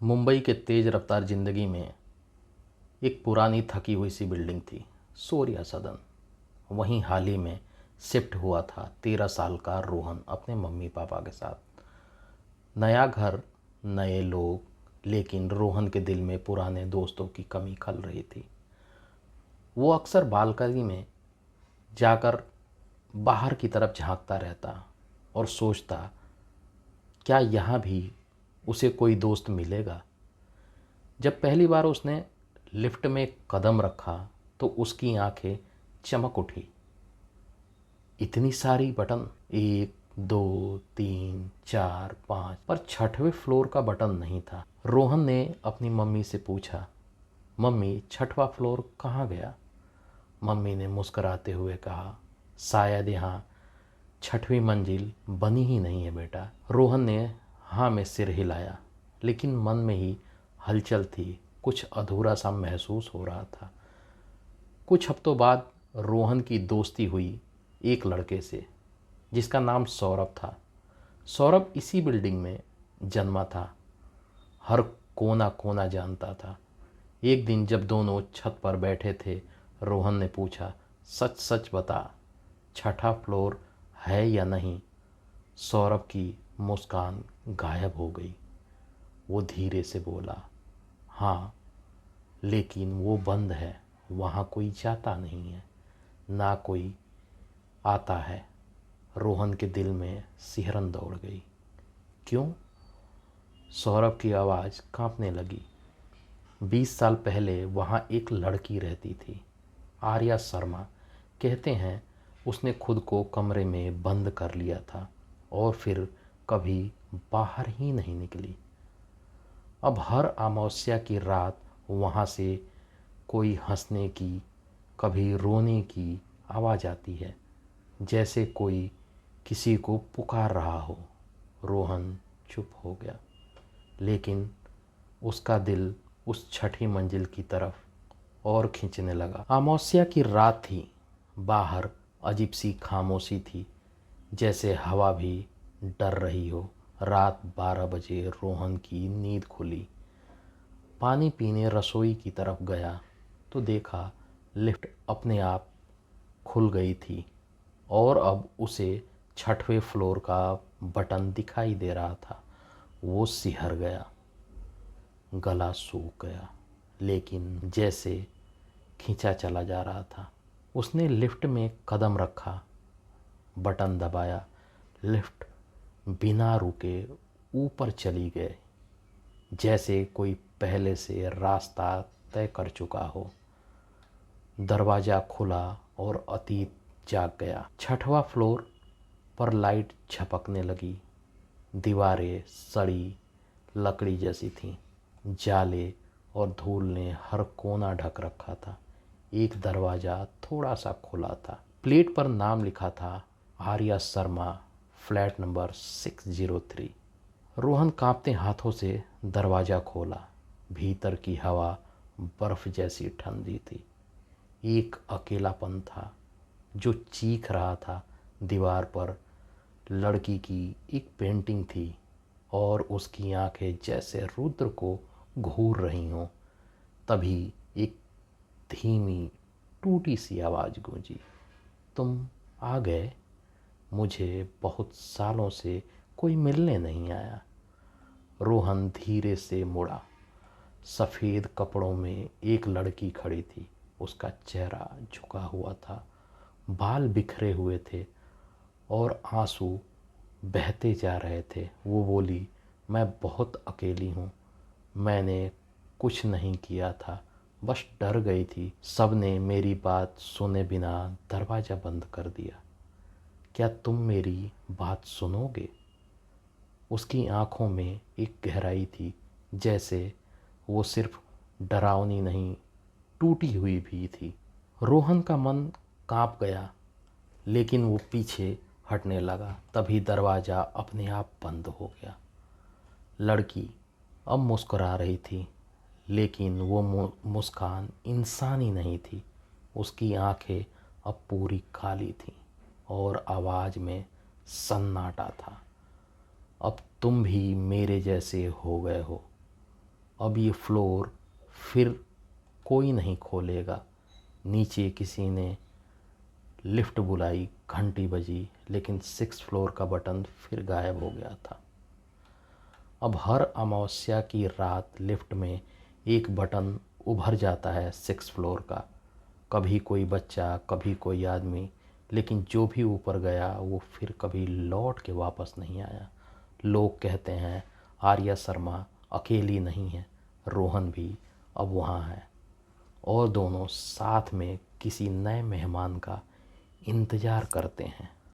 मुंबई के तेज़ रफ्तार ज़िंदगी में एक पुरानी थकी हुई सी बिल्डिंग थी, सूर्या सदन। वहीं हाल ही में शिफ्ट हुआ था 13 साल का रोहन अपने मम्मी पापा के साथ। नया घर, नए लोग, लेकिन रोहन के दिल में पुराने दोस्तों की कमी खल रही थी। वो अक्सर बालकनी में जाकर बाहर की तरफ झांकता रहता और सोचता, क्या यहाँ भी उसे कोई दोस्त मिलेगा। जब पहली बार उसने लिफ्ट में कदम रखा तो उसकी आंखें चमक उठी। इतनी सारी बटन, 1, 2, 3, 4, 5, पर छठवें फ्लोर का बटन नहीं था। रोहन ने अपनी मम्मी से पूछा, मम्मी छठवां फ्लोर कहाँ गया। मम्मी ने मुस्कुराते हुए कहा, शायद यहाँ छठवीं मंजिल बनी ही नहीं है बेटा। रोहन ने हाँ में सिर हिलाया, लेकिन मन में ही हलचल थी। कुछ अधूरा सा महसूस हो रहा था। कुछ हफ्तों बाद रोहन की दोस्ती हुई एक लड़के से जिसका नाम सौरभ था। सौरभ इसी बिल्डिंग में जन्मा था, हर कोना कोना जानता था। एक दिन जब दोनों छत पर बैठे थे, रोहन ने पूछा, सच सच बता, छठा फ्लोर है या नहीं। सौरभ की मुस्कान गायब हो गई। वो धीरे से बोला, हाँ, लेकिन वो बंद है, वहाँ कोई जाता नहीं है, ना कोई आता है। रोहन के दिल में सिहरन दौड़ गई। क्यों? सौरभ की आवाज़ कांपने लगी। 20 साल पहले वहाँ एक लड़की रहती थी, आर्या शर्मा। कहते हैं उसने खुद को कमरे में बंद कर लिया था और फिर कभी बाहर ही नहीं निकली। अब हर अमावस्या की रात वहाँ से कोई हंसने की, कभी रोने की आवाज़ आती है, जैसे कोई किसी को पुकार रहा हो। रोहन चुप हो गया, लेकिन उसका दिल उस छठी मंजिल की तरफ और खींचने लगा। अमावस्या की रात थी। बाहर अजीब सी खामोशी थी, जैसे हवा भी डर रही हो। रात 12 बजे रोहन की नींद खुली। पानी पीने रसोई की तरफ गया तो देखा लिफ्ट अपने आप खुल गई थी और अब उसे छठवें फ्लोर का बटन दिखाई दे रहा था। वो सिहर गया, गला सूख गया, लेकिन जैसे खींचा चला जा रहा था। उसने लिफ्ट में कदम रखा, बटन दबाया, लिफ्ट बिना रुके ऊपर चली गई, जैसे कोई पहले से रास्ता तय कर चुका हो। दरवाज़ा खुला और अतीत जाग गया। छठवां फ्लोर पर लाइट झपकने लगी। दीवारें सड़ी लकड़ी जैसी थीं। जाले और धूल ने हर कोना ढक रखा था। एक दरवाज़ा थोड़ा सा खुला था। प्लेट पर नाम लिखा था, आर्या शर्मा, फ्लैट नंबर 603। रोहन कांपते हाथों से दरवाज़ा खोला। भीतर की हवा बर्फ़ जैसी ठंडी थी। एक अकेलापन था जो चीख रहा था। दीवार पर लड़की की एक पेंटिंग थी और उसकी आंखें जैसे रुद्र को घूर रही हों। तभी एक धीमी टूटी सी आवाज़ गूंजी, तुम आ गए। मुझे बहुत सालों से कोई मिलने नहीं आया। रोहन धीरे से मुड़ा। सफ़ेद कपड़ों में एक लड़की खड़ी थी। उसका चेहरा झुका हुआ था, बाल बिखरे हुए थे और आंसू बहते जा रहे थे। वो बोली, मैं बहुत अकेली हूँ। मैंने कुछ नहीं किया था, बस डर गई थी। सब ने मेरी बात सुने बिना दरवाज़ा बंद कर दिया। क्या तुम मेरी बात सुनोगे? उसकी आंखों में एक गहराई थी, जैसे वो सिर्फ डरावनी नहीं, टूटी हुई भी थी। रोहन का मन कांप गया, लेकिन वो पीछे हटने लगा। तभी दरवाज़ा अपने आप बंद हो गया। लड़की अब मुस्कुरा रही थी, लेकिन वो मुस्कान इंसानी नहीं थी। उसकी आंखें अब पूरी काली थीं और आवाज़ में सन्नाटा था। अब तुम भी मेरे जैसे हो गए हो। अब ये फ्लोर फिर कोई नहीं खोलेगा। नीचे किसी ने लिफ्ट बुलाई, घंटी बजी, लेकिन 6 फ्लोर का बटन फिर गायब हो गया था। अब हर अमावस्या की रात लिफ्ट में एक बटन उभर जाता है 6 फ्लोर का। कभी कोई बच्चा, कभी कोई आदमी, लेकिन जो भी ऊपर गया वो फिर कभी लौट के वापस नहीं आया। लोग कहते हैं आर्या शर्मा अकेली नहीं है, रोहन भी अब वहाँ है और दोनों साथ में किसी नए मेहमान का इंतज़ार करते हैं।